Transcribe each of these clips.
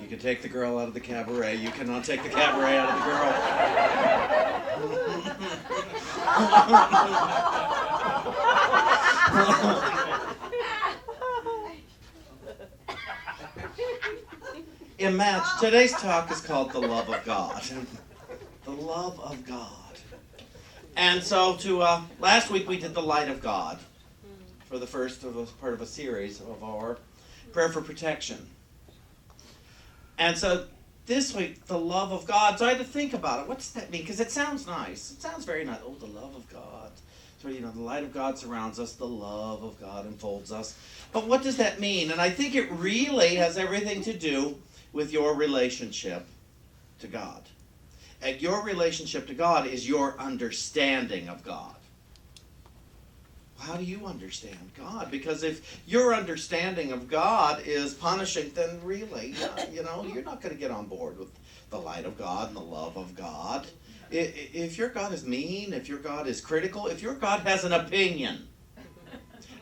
You can take the girl out of the cabaret. You cannot take the cabaret out of the girl. Imagine, today's talk is called The Love of God. The love of God. And so last week we did the light of God for the first part of a series of our prayer for protection. And so this week, the love of God. So I had to think about it. What does that mean? Because it sounds nice. It sounds very nice. Oh, the love of God. So, the light of God surrounds us. The love of God enfolds us. But what does that mean? And I think it really has everything to do with your relationship to God. And your relationship to God is your understanding of God. How do you understand God? Because if your understanding of God is punishing, then really, you're not going to get on board with the light of God and the love of God. If your God is mean, if your God is critical, if your God has an opinion,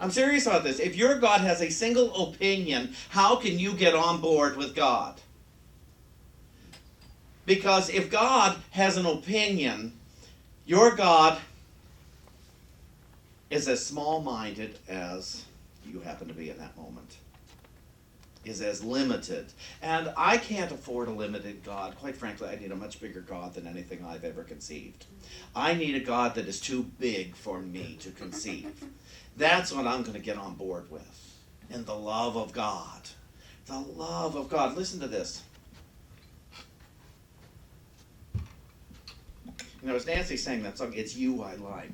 I'm serious about this. If your God has a single opinion, how can you get on board with God? Because if God has an opinion, your God is as small-minded as you happen to be in that moment. Is as limited. And I can't afford a limited God. Quite frankly, I need a much bigger God than anything I've ever conceived. I need a God that is too big for me to conceive. That's what I'm going to get on board with. In the love of God. The love of God. Listen to this. As Nancy sang that song, It's You I Like.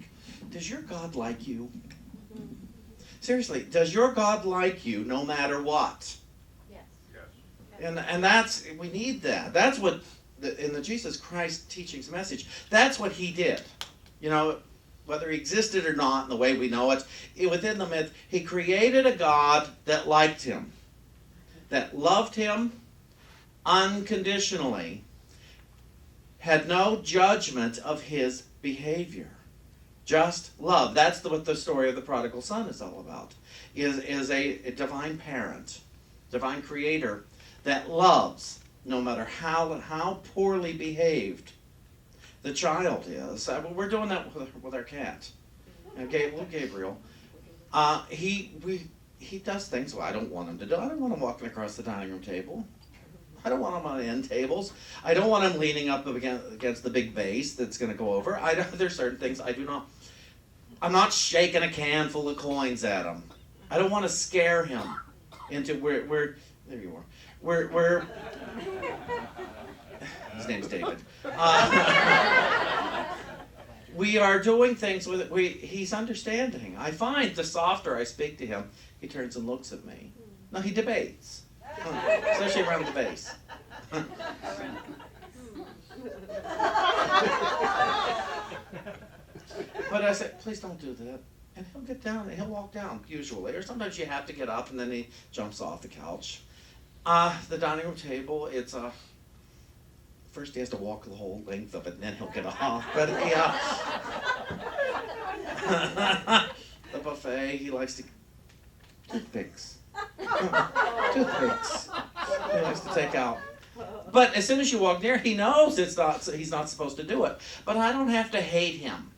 Does your God like you? Seriously, does your God like you no matter what? Yes. And that's, we need that. That's what, in the Jesus Christ teachings message, that's what he did. Whether he existed or not in the way we know it, within the myth, he created a God that liked him, that loved him unconditionally, had no judgment of his behavior. Just love. That's what the story of the prodigal son is all about. Is a divine parent, divine creator that loves no matter how poorly behaved the child is. We're doing that with our cat. Little Gabriel. He does things I don't want him to do. I don't want him walking across the dining room table. I don't want him on end tables. I don't want him leaning up against the big vase that's going to go over. There's certain things I do not. I'm not shaking a can full of coins at him. I don't want to scare him into where there you are. Where his name's David. We are doing things with it. He's understanding. I find the softer I speak to him, he turns and looks at me. No, he debates. Especially around the base. But I said, please don't do that. And he'll get down, and he'll walk down, usually. Or sometimes you have to get up, and then he jumps off the couch. The dining room table, it's first he has to walk the whole length of it, and then he'll get off. But the buffet, he likes to toothpicks. Toothpicks. He likes to take out. But as soon as you walk near, he knows he's not supposed to do it. But I don't have to hate him.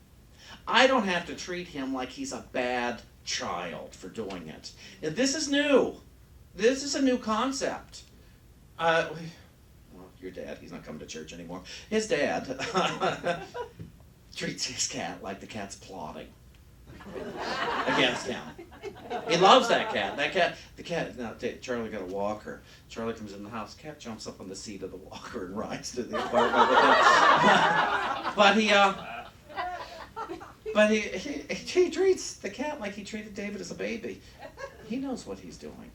I don't have to treat him like he's a bad child for doing it. This is new. This is a new concept. Your dad, he's not coming to church anymore. His dad treats his cat like the cat's plotting against him. He loves that cat. Now Charlie got a walker. Charlie comes in the house. Cat jumps up on the seat of the walker and rides to the apartment with him. But he treats the cat like he treated David as a baby. He knows what he's doing.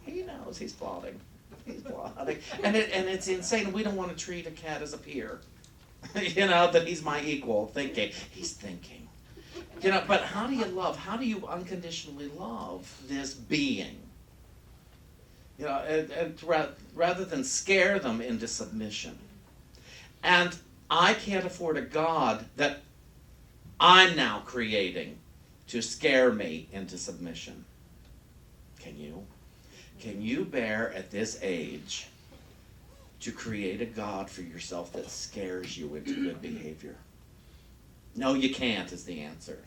He knows he's plotting. He's plotting. And it's insane. We don't want to treat a cat as a peer. That he's my equal thinking. He's thinking. But how do you love? How do you unconditionally love this being? And rather than scare them into submission. And I can't afford a God that I'm now creating to scare me into submission. Can you? can you bear at this age to create a God for yourself that scares you into good behavior? No, you can't is the answer.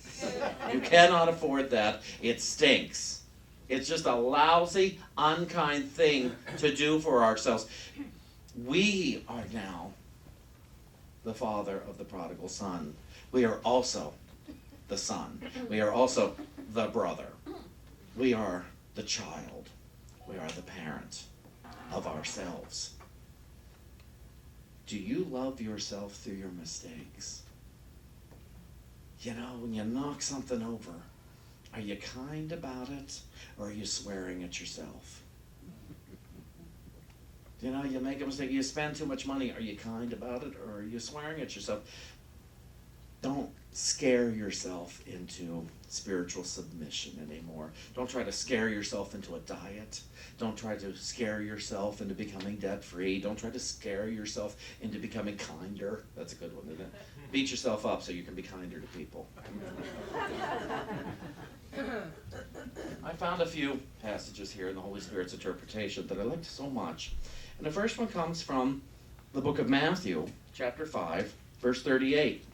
You cannot afford that. It stinks. It's just a lousy, unkind thing to do for ourselves. We are now the father of the prodigal son. We are also the son. We are also the brother. We are the child. We are the parent of ourselves. Do you love yourself through your mistakes? You know, when you knock something over, are you kind about it, or are you swearing at yourself? You know, you make a mistake, you spend too much money, are you kind about it, or are you swearing at yourself? Don't scare yourself into spiritual submission anymore. Don't try to scare yourself into a diet. Don't try to scare yourself into becoming debt-free. Don't try to scare yourself into becoming kinder. That's a good one, isn't it? Beat yourself up so you can be kinder to people. I found a few passages here in the Holy Spirit's interpretation that I liked so much. And the first one comes from the book of Matthew, chapter 5, verse 38.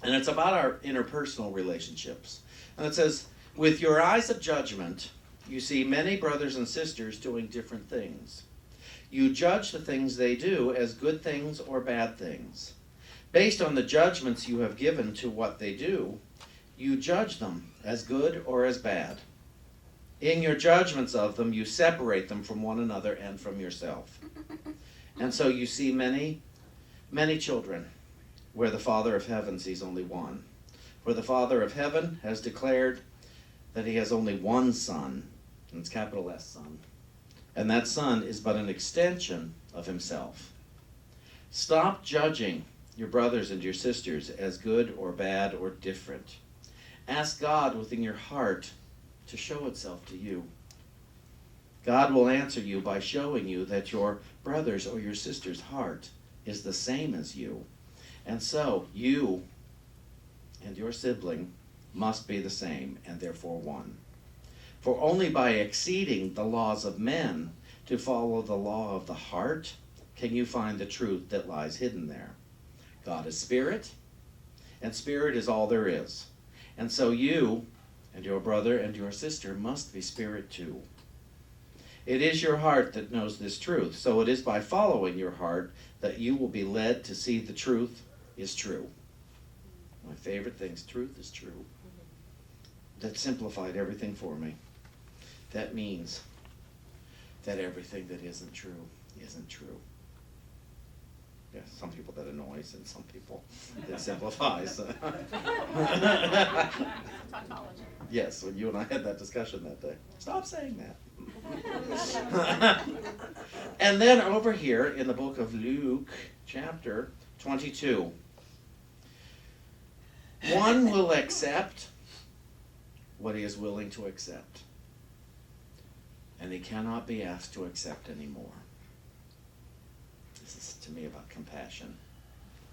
And it's about our interpersonal relationships. And it says, with your eyes of judgment, you see many brothers and sisters doing different things. You judge the things they do as good things or bad things. Based on the judgments you have given to what they do, you judge them as good or as bad. In your judgments of them, you separate them from one another and from yourself. And so you see many, many children where the Father of heaven sees only one. For the Father of heaven has declared that he has only one Son, and it's capital S, Son. And that Son is but an extension of himself. Stop judging your brothers and your sisters as good or bad or different. Ask God within your heart to show itself to you. God will answer you by showing you that your brother's or your sister's heart is the same as you. And so you and your sibling must be the same and therefore one. For only by exceeding the laws of men to follow the law of the heart can you find the truth that lies hidden there. God is spirit, and spirit is all there is. And so you and your brother and your sister must be spirit too. It is your heart that knows this truth, so it is by following your heart that you will be led to see the truth is true. My favorite things, truth is true. That simplified everything for me. That means that everything that isn't true isn't true. Yeah, some people that annoys and some people that simplifies. Yes, when you and I had that discussion that day. Stop saying that. And then over here in the book of Luke, chapter 22, one will accept what he is willing to accept. And he cannot be asked to accept anymore. This is to me about compassion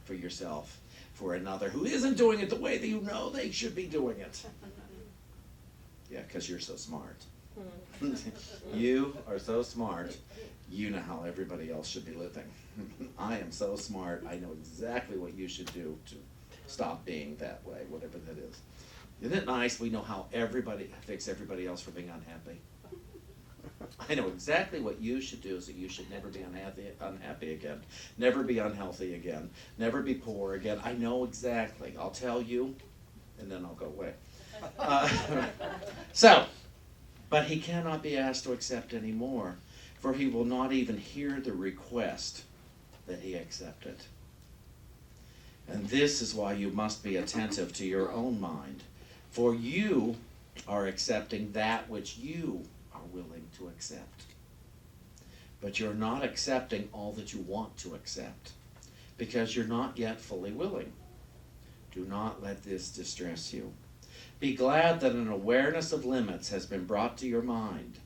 for yourself, for another who isn't doing it the way that you know they should be doing it. Yeah, because you're so smart. You are so smart. You know how everybody else should be living. I am so smart. I know exactly what you should do to stop being that way, whatever that is. Isn't it nice? We know how fix everybody else for being unhappy. I know exactly what you should do so you should never be unhappy again, never be unhealthy again, never be poor again. I know exactly. I'll tell you, and then I'll go away. But he cannot be asked to accept any more, for he will not even hear the request that he accept it. And this is why you must be attentive to your own mind, for you are accepting that which you are willing to accept. But you're not accepting all that you want to accept, because you're not yet fully willing. Do not let this distress you. Be glad that an awareness of limits has been brought to your mind.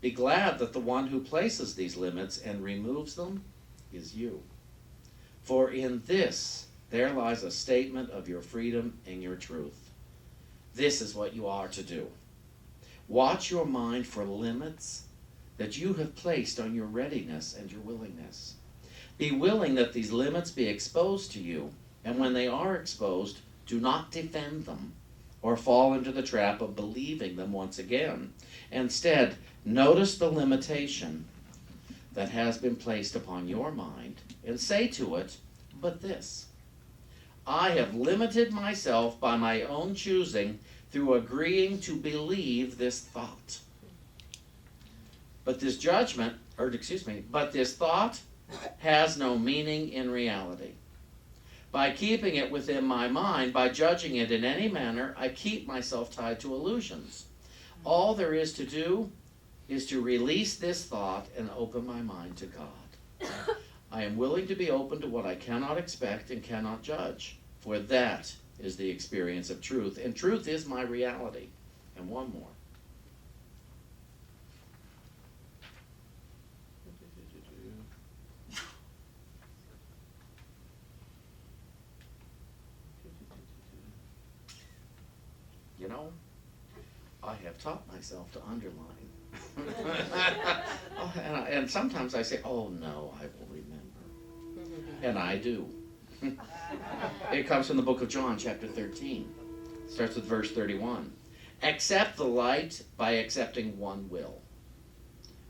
Be glad that the one who places these limits and removes them is you. For in this there lies a statement of your freedom and your truth. This is what you are to do. Watch your mind for limits that you have placed on your readiness and your willingness. Be willing that these limits be exposed to you, and when they are exposed, do not defend them or fall into the trap of believing them once again. Instead, notice the limitation that has been placed upon your mind and say to it, but this, I have limited myself by my own choosing through agreeing to believe this thought. But this thought has no meaning in reality. By keeping it within my mind, by judging it in any manner, I keep myself tied to illusions. All there is to do is to release this thought and open my mind to God. I am willing to be open to what I cannot expect and cannot judge, for that is the experience of truth, and truth is my reality. And one more. You know, I have taught myself to underline. and sometimes I say, oh no, I will remember. And I do. It comes from the book of John, chapter 13. It starts with verse 31. Accept the light by accepting one will.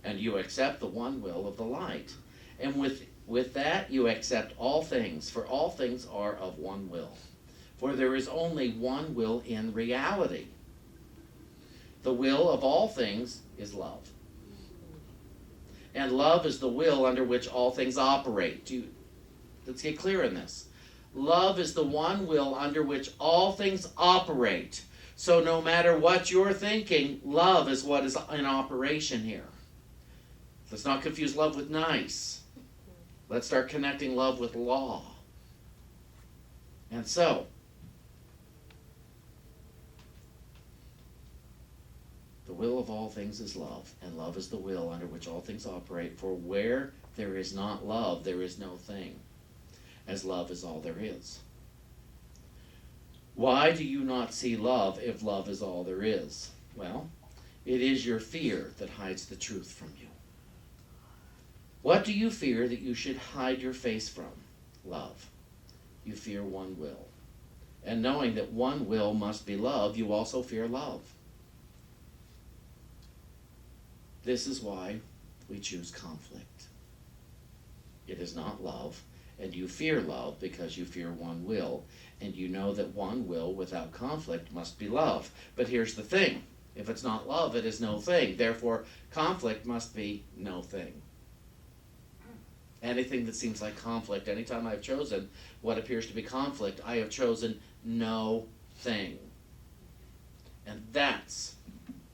And you accept the one will of the light. And with that you accept all things, for all things are of one will. For there is only one will in reality. The will of all things is love. And love is the will under which all things operate. Let's get clear in this. Love is the one will under which all things operate. So no matter what you're thinking, love is what is in operation here. Let's not confuse love with nice. Let's start connecting love with law. And so, the will of all things is love, and love is the will under which all things operate. For where there is not love, there is no thing, as love is all there is. Why do you not see love if love is all there is? Well, it is your fear that hides the truth from you. What do you fear that you should hide your face from? Love. You fear one will. And knowing that one will must be love, you also fear love. This is why we choose conflict. It is not love, and you fear love because you fear one will, and you know that one will without conflict must be love. But here's the thing. If it's not love, it is no thing. Therefore, conflict must be no thing. Anything that seems like conflict, anytime I've chosen what appears to be conflict, I have chosen no thing. And that's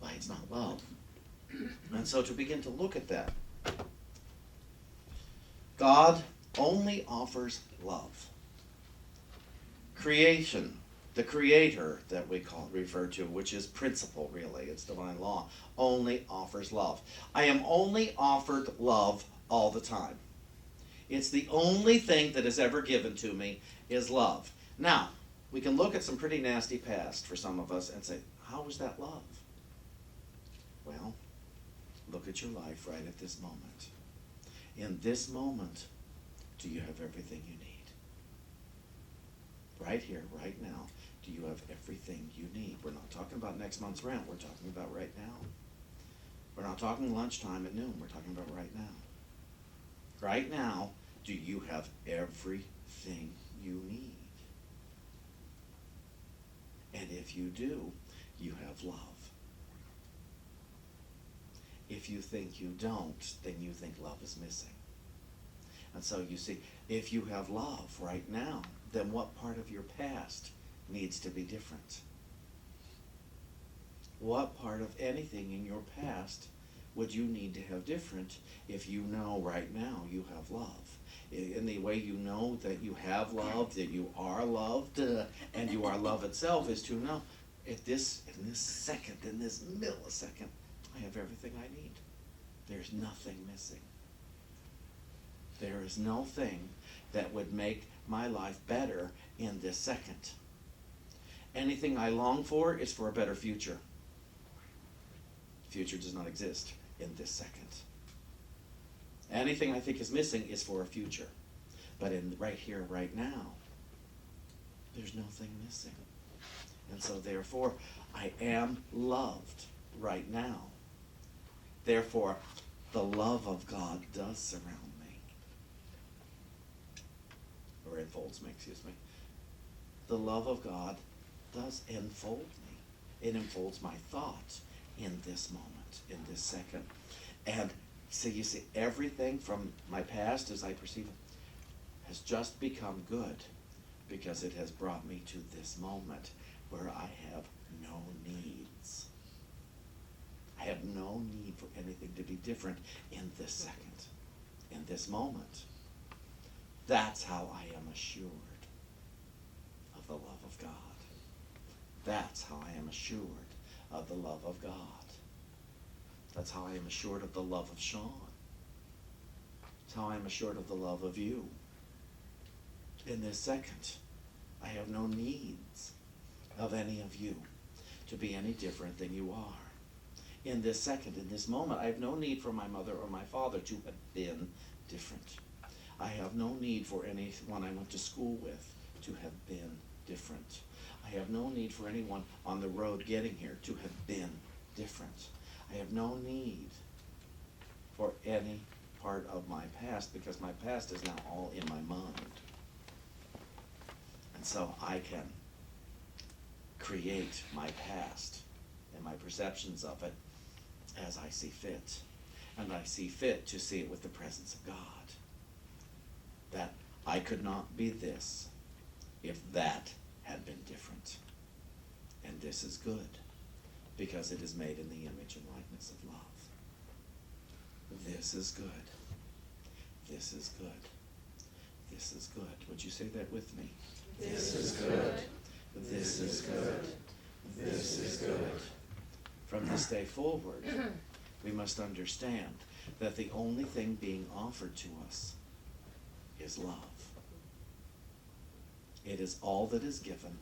why it's not love. And so to begin to look at that, God only offers love. Creation, the creator that we refer to, which is principle really, it's divine law, only offers love. I am only offered love all the time. It's the only thing that is ever given to me is love. Now, we can look at some pretty nasty past for some of us and say, how was that love? Well, look at your life right at this moment. In this moment, do you have everything you need? Right here, right now, do you have everything you need? We're not talking about next month's rent. We're talking about right now. We're not talking lunchtime at noon. We're talking about right now. Right now, do you have everything you need? And if you do, you have love. If you think you don't, then you think love is missing. And so you see, if you have love right now, then what part of your past needs to be different? What part of anything in your past would you need to have different if you know right now you have love? In the way you know that you have love, that you are loved, and you are love itself, is to know in this second, in this millisecond, I have everything I need. There's nothing missing. There is no thing that would make my life better in this second. Anything I long for is for a better future. future does not exist in this second. Anything I think is missing is for a future. But in right here, right now, there's nothing missing. And so therefore, I am loved right now. Therefore, the love of God does surround me. Or enfolds me, excuse me. The love of God does enfold me. It enfolds my thoughts in this moment, in this second. And so you see, everything from my past as I perceive it has just become good because it has brought me to this moment where I have no needs. I have no need for anything to be different in this second, in this moment. That's how I am assured of the love of God. That's how I am assured of the love of God. That's how I am assured of the love of Shawn. That's how I am assured of the love of you. In this second, I have no needs of any of you to be any different than you are. In this second, in this moment, I have no need for my mother or my father to have been different. I have no need for anyone I went to school with to have been different. I have no need for anyone on the road getting here to have been different. I have no need for any part of my past because my past is now all in my mind. And so I can create my past and my perceptions of it as I see fit. And I see fit to see it with the presence of God. That I could not be this if that had been different. And this is good because it is made in the image and likeness of love. This is good. This is good. This is good. Would you say that with me? This is good. This is good. This is good. From this day forward, we must understand that the only thing being offered to us is love. It is all that is given,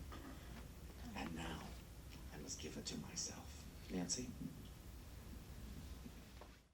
and now I must give it to myself. Nancy?